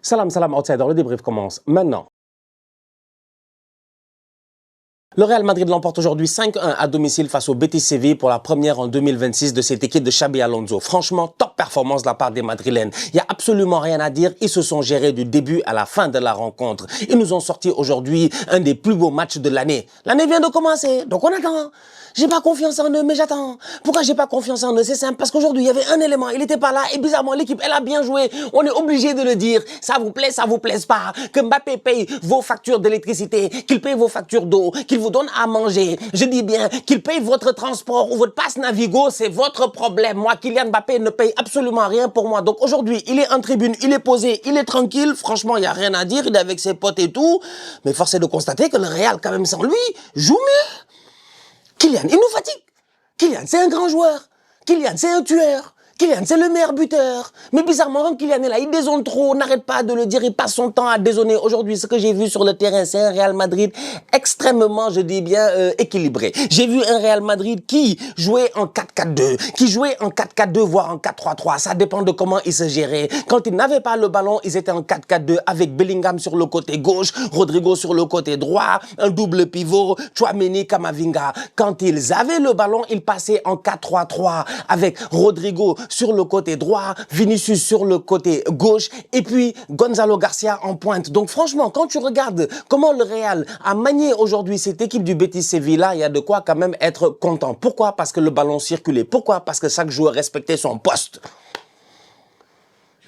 Salam, salam, outsider, le débrief commence maintenant. Le Real Madrid l'emporte aujourd'hui 5-1 à domicile face au Betis Séville pour la première en 2026 de cette équipe de Xabi Alonso. Franchement, top performance de la part des Madrilènes. Il n'y a absolument rien à dire. Ils se sont gérés du début à la fin de la rencontre. Ils nous ont sorti aujourd'hui un des plus beaux matchs de l'année. L'année vient de commencer, donc on attend. J'ai pas confiance en eux, mais j'attends. Pourquoi j'ai pas confiance en eux? C'est simple, parce qu'aujourd'hui, il y avait un élément, il n'était pas là, et bizarrement, l'équipe, elle a bien joué. On est obligé de le dire. Ça vous plaise pas. Que Mbappé paye vos factures d'électricité, qu'il paye vos factures d'eau, qu'il vous donne à manger. Je dis bien, qu'il paye votre transport ou votre passe Navigo, c'est votre problème. Moi, Kylian Mbappé ne paye absolument rien pour moi. Donc aujourd'hui, il est en tribune, il est posé, il est tranquille. Franchement, il n'y a rien à dire, il est avec ses potes et tout. Mais force est de constater que le Real, quand même, sans lui, joue mieux. Kylian, il nous fatigue. Kylian, c'est un grand joueur. Kylian, c'est un tueur. Kylian, c'est le meilleur buteur. Mais bizarrement, quand Kylian est là, il dézone trop. On n'arrête pas de le dire. Il passe son temps à dézoner. Aujourd'hui, ce que j'ai vu sur le terrain, c'est un Real Madrid extrêmement, je dis bien, équilibré. J'ai vu un Real Madrid qui jouait en 4-4-2, qui jouait en 4-4-2, voire en 4-3-3. Ça dépend de comment ils se géraient. Quand ils n'avaient pas le ballon, ils étaient en 4-4-2 avec Bellingham sur le côté gauche, Rodrigo sur le côté droit, un double pivot, Tchouaméni, Camavinga. Quand ils avaient le ballon, ils passaient en 4-3-3 avec Rodrigo sur le côté droit, Vinicius sur le côté gauche et puis Gonzalo Garcia en pointe. Donc franchement, quand tu regardes comment le Real a manié aujourd'hui cette équipe du Betis Séville, il y a de quoi quand même être content. Pourquoi? Parce que le ballon circulait. Pourquoi? Parce que chaque joueur respectait son poste.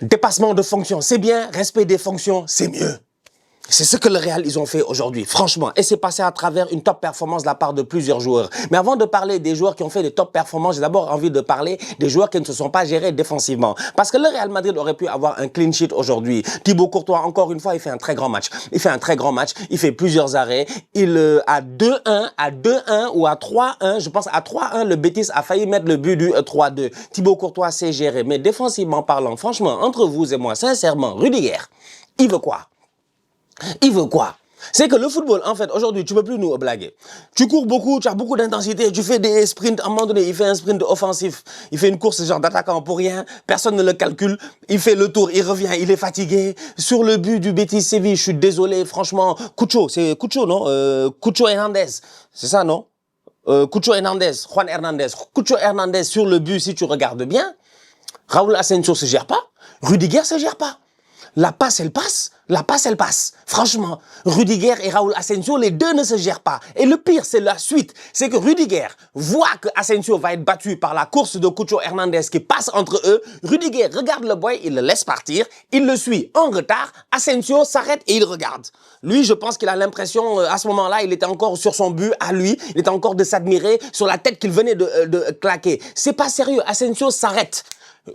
Dépassement de fonction, c'est bien. Respect des fonctions, c'est mieux. C'est ce que le Real, ils ont fait aujourd'hui, franchement. Et c'est passé à travers une top performance de la part de plusieurs joueurs. Mais avant de parler des joueurs qui ont fait des top performances, j'ai d'abord envie de parler des joueurs qui ne se sont pas gérés défensivement. Parce que le Real Madrid aurait pu avoir un clean sheet aujourd'hui. Thibaut Courtois, encore une fois, il fait un très grand match. Il fait plusieurs arrêts. À 2-1 ou à 3-1, je pense à 3-1, le Betis a failli mettre le but du 3-2. Thibaut Courtois s'est géré. Mais défensivement parlant, franchement, entre vous et moi, sincèrement, Rudiger, il veut quoi? Il veut quoi? C'est que le football, en fait, aujourd'hui, tu ne peux plus nous blaguer. Tu cours beaucoup, tu as beaucoup d'intensité, tu fais des sprints. À un moment donné, il fait un sprint offensif. Il fait une course genre d'attaquant pour rien. Personne ne le calcule. Il fait le tour, il revient, il est fatigué. Sur le but du Betis Séville, je suis désolé, franchement. Cucho, c'est Cucho, non? Cucho Hernandez. C'est ça, non? Cucho Hernandez, Juan Hernandez. Cucho Hernandez sur le but, si tu regardes bien. Raúl Asensio se gère pas. Rudiger se gère pas. La passe, elle passe. La passe, elle passe. Franchement, Rudiger et Raúl Asensio, les deux ne se gèrent pas. Et le pire, c'est la suite. C'est que Rudiger voit que Asensio va être battu par la course de Cucho Hernandez qui passe entre eux. Rudiger regarde le boy, il le laisse partir. Il le suit en retard. Asensio s'arrête et il regarde. Lui, je pense qu'il a l'impression, à ce moment-là, il était encore sur son but à lui. Il était encore de s'admirer sur la tête qu'il venait de claquer. C'est pas sérieux. Asensio s'arrête.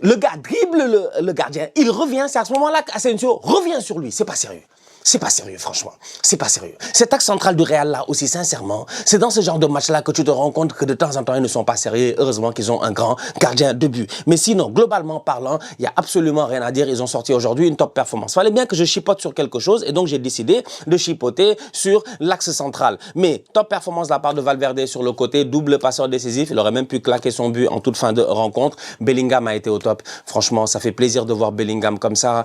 Le gars dribble le gardien, il revient, c'est à ce moment-là qu'Asensio revient sur lui. C'est pas sérieux. C'est pas sérieux, franchement. C'est pas sérieux. Cet axe central du Real, là, aussi, sincèrement, c'est dans ce genre de match-là que tu te rends compte que de temps en temps, ils ne sont pas sérieux. Heureusement qu'ils ont un grand gardien de but. Mais sinon, globalement parlant, il n'y a absolument rien à dire. Ils ont sorti aujourd'hui une top performance. Fallait bien que je chipote sur quelque chose et donc j'ai décidé de chipoter sur l'axe central. Mais top performance de la part de Valverde sur le côté, double passeur décisif. Il aurait même pu claquer son but en toute fin de rencontre. Bellingham a été au top. Franchement, ça fait plaisir de voir Bellingham comme ça.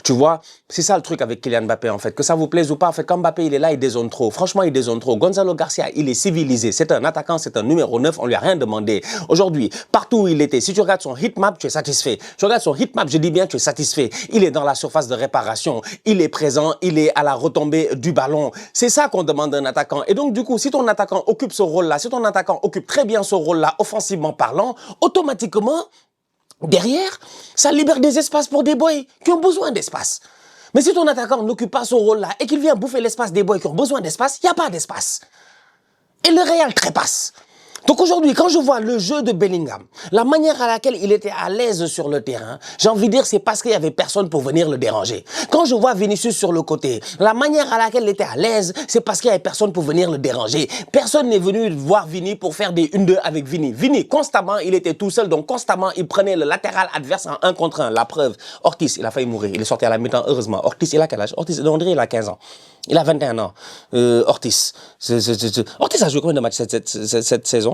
Tu vois, c'est ça le truc avec Kylian Mbappé, en fait. Que ça vous plaise ou pas, en fait, quand Mbappé, il est là, il dézone trop. Franchement, il dézone trop. Gonzalo Garcia, il est civilisé. C'est un attaquant, c'est un numéro 9. On lui a rien demandé. Aujourd'hui, partout où il était, si tu regardes son hitmap, tu es satisfait. Tu regardes son hitmap, je dis bien, tu es satisfait. Il est dans la surface de réparation. Il est présent. Il est à la retombée du ballon. C'est ça qu'on demande d'un attaquant. Et donc, du coup, si ton attaquant occupe ce rôle-là, si ton attaquant occupe très bien ce rôle-là, offensivement parlant, automatiquement, derrière, ça libère des espaces pour des boys qui ont besoin d'espace. Mais si ton attaquant n'occupe pas son rôle là et qu'il vient bouffer l'espace des boys qui ont besoin d'espace, il n'y a pas d'espace. Et le Real trépasse. Donc aujourd'hui, quand je vois le jeu de Bellingham, la manière à laquelle il était à l'aise sur le terrain, j'ai envie de dire c'est parce qu'il n'y avait personne pour venir le déranger. Quand je vois Vinicius sur le côté, la manière à laquelle il était à l'aise, c'est parce qu'il n'y avait personne pour venir le déranger. Personne n'est venu voir Vini pour faire des 1-2 avec Vini. Vini, constamment, il était tout seul, donc constamment, il prenait le latéral adverse en 1 contre 1. La preuve, Ortiz, il a failli mourir. Il est sorti à la mi-temps, heureusement. Ortiz, il a quel âge? Ortiz, on dirait il a 15 ans. Il a 21 ans. Ortiz. Ortiz a joué combien de matchs cette saison?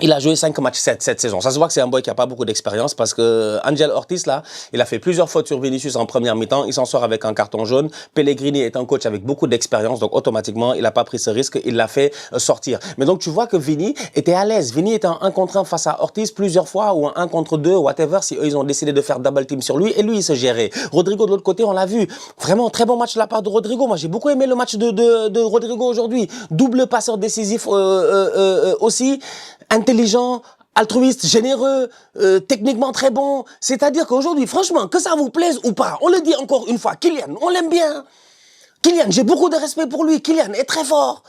Il a joué 5 matchs cette saison. Ça se voit que c'est un boy qui a pas beaucoup d'expérience parce que Angel Ortiz, là, il a fait plusieurs fautes sur Vinicius en première mi-temps. Il s'en sort avec un carton jaune. Pellegrini est un coach avec beaucoup d'expérience. Donc, automatiquement, il n'a pas pris ce risque. Il l'a fait sortir. Mais donc, tu vois que Vini était à l'aise. Vini était en 1 contre 1 face à Ortiz plusieurs fois ou en 1 contre 2, whatever, si eux, ils ont décidé de faire double team sur lui. Et lui, il se gérait. Rodrigo, de l'autre côté, on l'a vu. Vraiment, très bon match de la part de Rodrigo. Moi, j'ai beaucoup aimé le match de Rodrigo aujourd'hui. Double passeur décisif aussi. Intelligent, altruiste, généreux, techniquement très bon. C'est-à-dire qu'aujourd'hui, franchement, que ça vous plaise ou pas, on le dit encore une fois, Kylian, on l'aime bien. Kylian, j'ai beaucoup de respect pour lui. Kylian est très fort.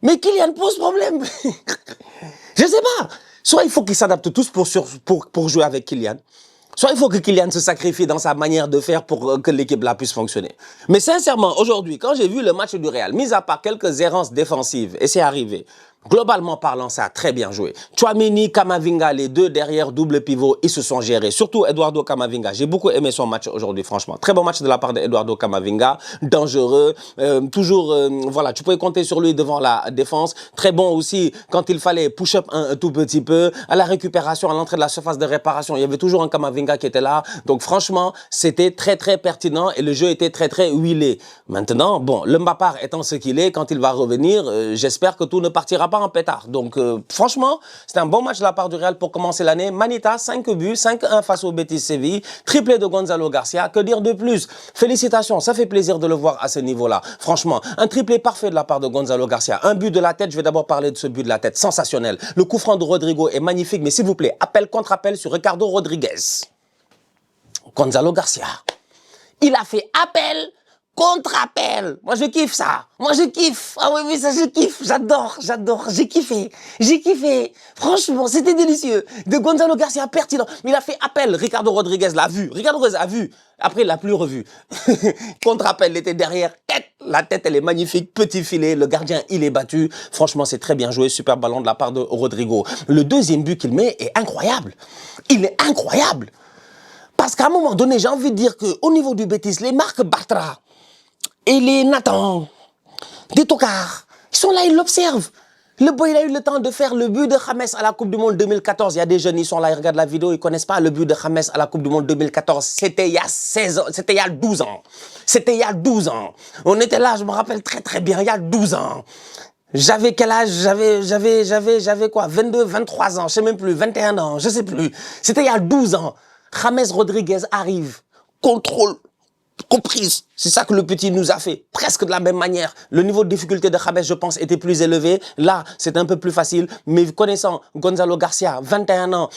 Mais Kylian pose problème. Je sais pas. Soit il faut qu'ils s'adaptent tous pour jouer avec Kylian. Soit il faut que Kylian se sacrifie dans sa manière de faire pour que l'équipe là puisse fonctionner. Mais sincèrement, aujourd'hui, quand j'ai vu le match du Real, mis à part quelques errances défensives, et c'est arrivé, globalement parlant, ça a très bien joué. Tchouaméni, Camavinga, les deux derrière double pivot, ils se sont gérés. Surtout Eduardo Camavinga. J'ai beaucoup aimé son match aujourd'hui, franchement. Très bon match de la part d'Eduardo Camavinga. Dangereux. Toujours, voilà, tu pouvais compter sur lui devant la défense. Très bon aussi quand il fallait push-up un tout petit peu. À la récupération, à l'entrée de la surface de réparation, il y avait toujours un Camavinga qui était là. Donc franchement, c'était très très pertinent et le jeu était très très huilé. Maintenant, bon, le Mbappar étant ce qu'il est, quand il va revenir, j'espère que tout ne partira pas en pétard. Donc, franchement, c'est un bon match de la part du Real pour commencer l'année. Manita, 5 buts, 5-1 face au Betis Séville. Triplé de Gonzalo Garcia. Que dire de plus? Félicitations, ça fait plaisir de le voir à ce niveau-là. Franchement, un triplé parfait de la part de Gonzalo Garcia. Un but de la tête, je vais d'abord parler de ce but de la tête. Sensationnel. Le coup franc de Rodrigo est magnifique, mais s'il vous plaît, appel contre appel sur Ricardo Rodriguez. Gonzalo Garcia. Il a fait appel contre-appel. Moi, je kiffe ça. Moi, je kiffe. Ah oui, mais ça, je kiffe. J'adore, j'adore. J'ai kiffé. J'ai kiffé. Franchement, c'était délicieux. De Gonzalo Garcia, pertinent. Mais il a fait appel. Ricardo Rodriguez l'a vu. Ricardo Rodriguez a vu. Après, il l'a plus revu. Contre-appel, il était derrière. La tête, elle est magnifique. Petit filet. Le gardien, il est battu. Franchement, c'est très bien joué. Super ballon de la part de Rodrigo. Le deuxième but qu'il met est incroyable. Il est incroyable. Parce qu'à un moment donné, j'ai envie de dire qu'au niveau du Betis, les Marc Bartra, et les Nathan, des tocards, ils sont là, ils l'observent. Le boy, il a eu le temps de faire le but de James à la Coupe du Monde 2014. Il y a des jeunes, ils sont là, ils regardent la vidéo, ils connaissent pas le but de James à la Coupe du Monde 2014. C'était il y a 16 ans, c'était il y a 12 ans. C'était il y a 12 ans. On était là, je me rappelle très très bien, il y a 12 ans. J'avais quel âge? J'avais quoi? 22, 23 ans, je sais même plus, 21 ans, je sais plus. C'était il y a 12 ans. James Rodriguez arrive, contrôle, comprise. C'est ça que le petit nous a fait. Presque de la même manière. Le niveau de difficulté de James, je pense, était plus élevé. Là, c'est un peu plus facile. Mais connaissant Gonzalo Garcia, 21 ans,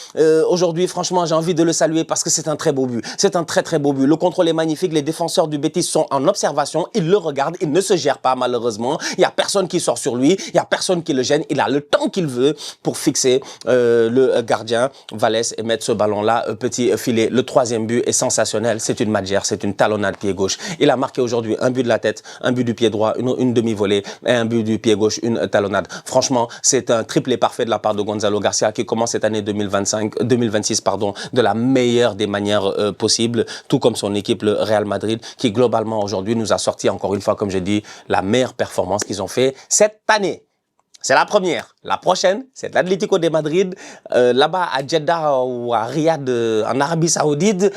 aujourd'hui, franchement, j'ai envie de le saluer parce que c'est un très beau but. C'est un très très beau but. Le contrôle est magnifique. Les défenseurs du Betis sont en observation. Ils le regardent. Ils ne se gèrent pas, malheureusement. Il n'y a personne qui sort sur lui. Il n'y a personne qui le gêne. Il a le temps qu'il veut pour fixer le gardien Vallès et mettre ce ballon-là, petit filet. Le troisième but est sensationnel. C'est une magère. C'est une talonnade pied gauche. Il a marqué aujourd'hui un but de la tête, un but du pied droit, une demi-volée et un but du pied gauche, une talonnade. Franchement, c'est un triplé parfait de la part de Gonzalo Garcia qui commence cette année 2026 de la meilleure des manières possibles, tout comme son équipe, le Real Madrid, qui globalement aujourd'hui nous a sorti encore une fois, comme j'ai dit, la meilleure performance qu'ils ont fait cette année. C'est la première. La prochaine, c'est l'Atlético de Madrid, là-bas à Jeddah ou à Riyad, en Arabie Saoudite,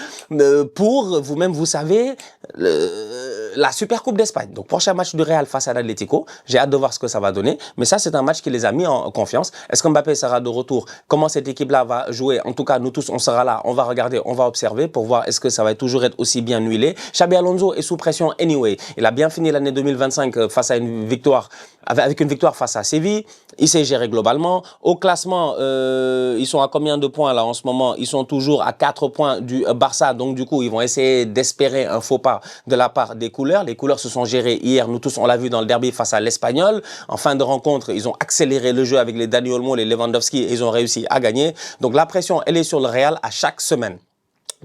pour, vous-même, vous savez, la Super Coupe d'Espagne. Donc, prochain match du Real face à l'Atlético. J'ai hâte de voir ce que ça va donner. Mais ça, c'est un match qui les a mis en confiance. Est-ce que Mbappé sera de retour? Comment cette équipe-là va jouer? En tout cas, nous tous, on sera là. On va regarder, on va observer pour voir est-ce que ça va toujours être aussi bien huilé. Xabi Alonso est sous pression anyway. Il a bien fini l'année 2025 face à une victoire, avec une victoire face à Séville. Il s'est géré globalement. Au classement, ils sont à combien de points là en ce moment? Ils sont toujours à 4 points du Barça. Donc du coup, ils vont essayer d'espérer un faux pas de la part des couleurs. Les couleurs se sont gérées hier. Nous tous, on l'a vu dans le derby face à l'Espagnol. En fin de rencontre, ils ont accéléré le jeu avec les Dani Olmo, les Lewandowski et ils ont réussi à gagner. Donc la pression, elle est sur le Real à chaque semaine.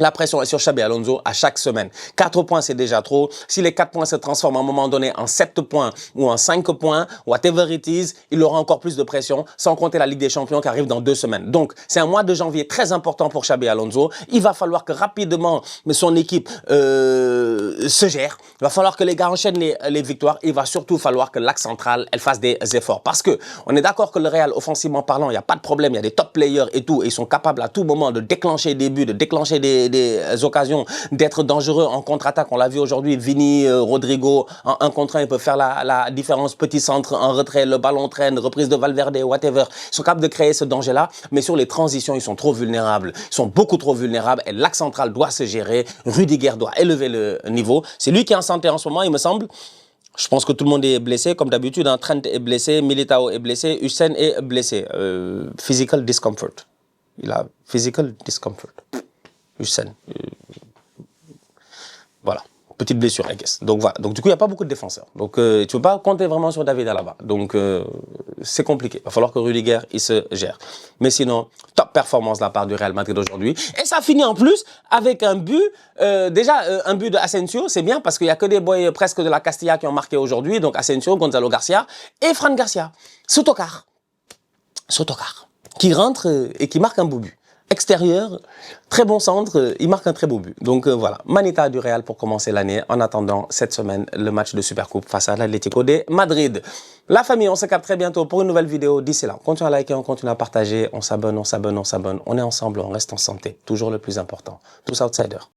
La pression est sur Xabi Alonso à chaque semaine. 4 points, c'est déjà trop. Si les 4 points se transforment à un moment donné en 7 points ou en 5 points, whatever it is, il aura encore plus de pression, sans compter la Ligue des Champions qui arrive dans 2 semaines. Donc, c'est un mois de janvier très important pour Xabi Alonso. Il va falloir que rapidement son équipe se gère. Il va falloir que les gars enchaînent les victoires. Il va surtout falloir que l'axe central, elle fasse des efforts. Parce que on est d'accord que le Real, offensivement parlant, il n'y a pas de problème. Il y a des top players et tout. Et ils sont capables à tout moment de déclencher des buts, de déclencher des occasions, d'être dangereux en contre-attaque. On l'a vu aujourd'hui, Vini, Rodrigo, en 1 contre 1, ils peuvent faire la différence. Petit centre, en retrait, le ballon traîne, reprise de Valverde, whatever. Ils sont capables de créer ce danger-là. Mais sur les transitions, ils sont trop vulnérables. Ils sont beaucoup trop vulnérables. Et l'axe central doit se gérer. Rudiger doit élever le niveau. C'est lui qui est en santé en ce moment, il me semble. Je pense que tout le monde est blessé, comme d'habitude. Trent est blessé, Militao est blessé, Hussein est blessé. Physical discomfort. Il a physical discomfort. Hussein. Voilà. Petite blessure, I guess. Donc voilà. Donc du coup, il n'y a pas beaucoup de défenseurs. Donc tu ne peux pas compter vraiment sur David Alaba. Donc c'est compliqué. Il va falloir que Rudiger, il se gère. Mais sinon, top performance de la part du Real Madrid aujourd'hui. Et ça finit en plus avec un but. Un but de Asensio, c'est bien parce qu'il n'y a que des boys presque de la Castilla qui ont marqué aujourd'hui. Donc Asensio, Gonzalo Garcia et Fran Garcia. Sotocar, qui rentre et qui marque un beau but. Extérieur, très bon centre, il marque un très beau but. Donc voilà, Manita du Real pour commencer l'année. En attendant, cette semaine, le match de Supercoupe face à l'Atlético de Madrid. La famille, on se capte très bientôt pour une nouvelle vidéo. D'ici là, on continue à liker, on continue à partager, on s'abonne. On est ensemble, on reste en santé. Toujours le plus important. Tous outsiders.